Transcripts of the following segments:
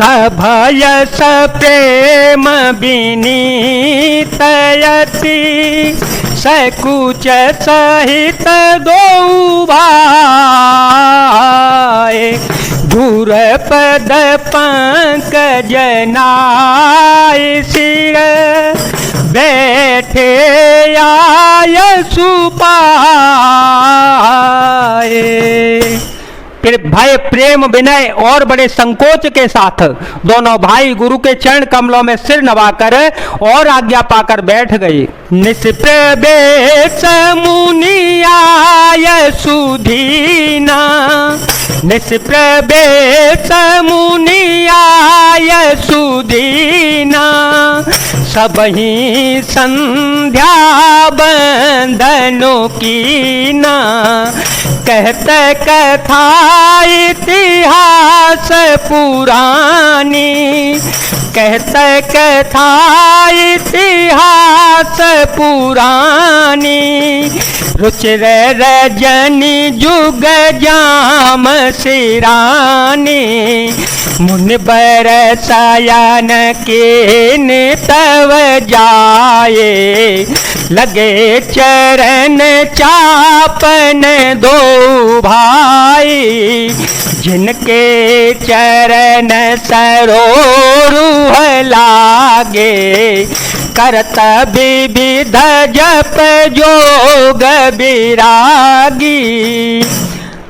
सभयस प्रेम विनीतयति सकुच सहित दो भाई धूर पद पंकज नाय सिर बैठे आय सुपाए। फिर भय प्रेम विनय और बड़े संकोच के साथ दोनों भाई गुरु के चरण कमलों में सिर नवाकर और आज्ञा पाकर बैठ गए। निष्प्रवेश मुनि आय सुधीना निष्प्रवेश मुनि आय सुधीना सबही संध्या बंधनों की ना कहत कथा इतिहास पुरानी कहत कथा इतिहास पुरानी रुचिर रजनी जुग जाम सिरानी मुन बर सयन के तव जाए लगे चरण चापन दो भाई जिनके चरण सरोरुह लागे करत विविध जप जोग विरागी।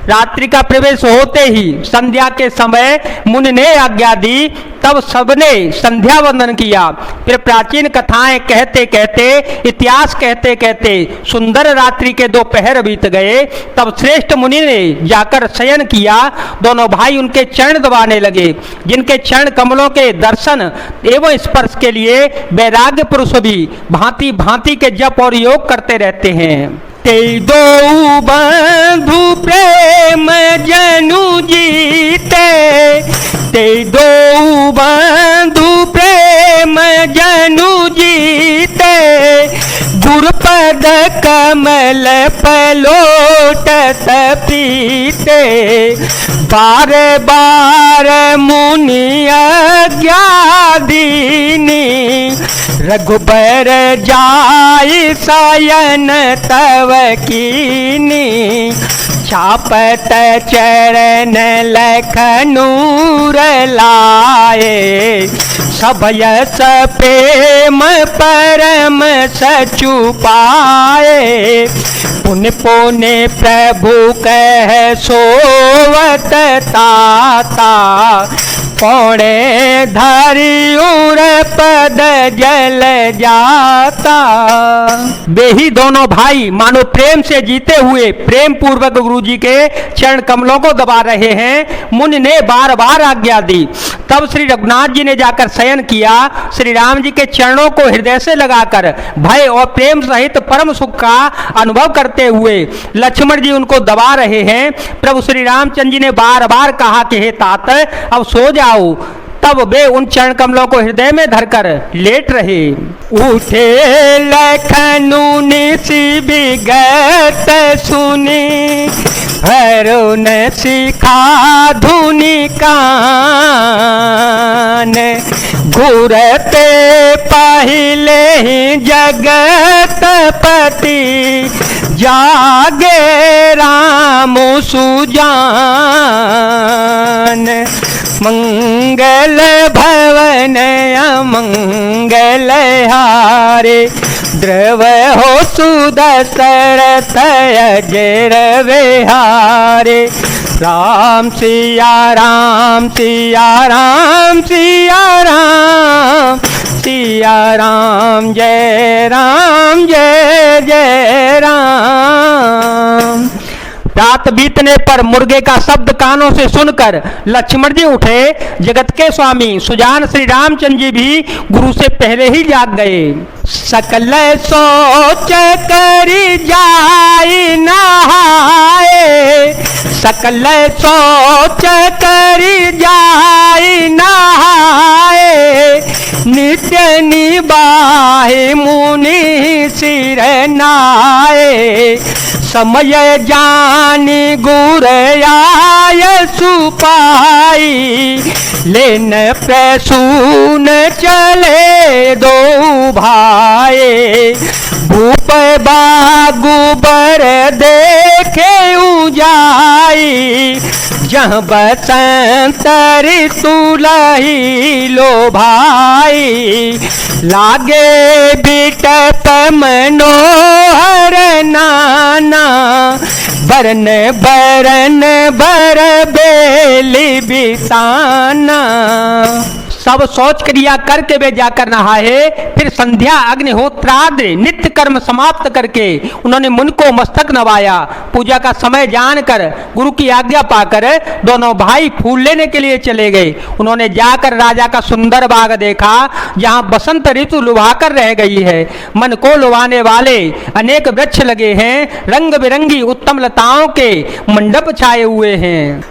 रात्रि का प्रवेश होते ही संध्या के समय मुनि ने आज्ञा दी, तब सबने संध्या वंदन किया। फिर प्राचीन कथाएं कहते कहते इतिहास कहते कहते सुंदर रात्रि के दोपहर बीत गए। तब श्रेष्ठ मुनि ने जाकर शयन किया। दोनों भाई उनके चरण दबाने लगे, जिनके चरण कमलों के दर्शन एवं स्पर्श के लिए वैराग्य पुरुष भी भांति भांति के जप और योग करते रहते हैं। ते दो बंधु प्रेम जनु जीते ते दो बंधु प्रेम जनु जीते गुरुपद कमल पलोटत पीते बार बार मुनि आज्ञा दीनी रघुबर जाय सायन तव कीनी छापत चरण लखनूर लाए सभयस प्रेम परम सचु पाए पुण्य पुण्य प्रभु कह सोवत ताता पौड़े धरियूर पद जल जाता। वे ही दोनों भाई मानो प्रेम से जीते हुए प्रेम पूर्वक गुरु जी के चरण कमलों को दबा रहे हैं। मुनि ने बार बार आज्ञा दी। तब श्री रघुनाथ जी ने जाकर शयन किया। श्री राम जी के चरणों को हृदय से लगाकर भय और प्रेम सहित परम सुख का अनुभव करते हुए लक्ष्मण जी उनको दबा रहे हैं। प्रभु श्री रामचंद्र जी ने बार बार कहा कि हे तात अब सो जाओ। तब वे उन चरण कमलों को हृदय में धरकर लेट रहे। उठे लखनऊ निसी विगत सुनी हरुन सिखा धुनि कान घूरते पहले ही जगत पति जागे राम सुजान मंगल भवन अमंगल हारे द्रव हो सुदशरथ अजर विहारे राम सिया राम सिया राम सिया राम सिया राम जय जय राम। रात बीतने पर मुर्गे का शब्द कानों से सुनकर लक्ष्मण जी उठे। जगत के स्वामी सुजान श्री रामचंद्र जी भी गुरु से पहले ही जाग गए। सकल सोच करी जाई नहाए सकल सोच करी जाई नहाए नित्य निबाहे मुनि सिर नाए समय जानी गुर आय सुपाई, लेन प्रसून चले दो भाई। भूप बागु बर देखे उजाई, जहाँ बसंत ऋतु लही लो भाई। लागे बिटप मनोहर नाना, बरन बरन बर बेली बिसाना। सब शौच क्रिया करके वे जाकर नहाए, फिर संध्या अग्निहोत्रादि नित्य कर्म समाप्त करके उन्होंने मुन को मस्तक नवाया। पूजा का समय जानकर गुरु की आज्ञा पाकर दोनों भाई फूल लेने के लिए चले गए। उन्होंने जाकर राजा का सुंदर बाग देखा, जहाँ बसंत ऋतु लुभाकर रह गई है। मन को लुभाने वाले अनेक वृक्ष लगे हैं, रंग बिरंगी उत्तम लताओं के मंडप छाए हुए हैं।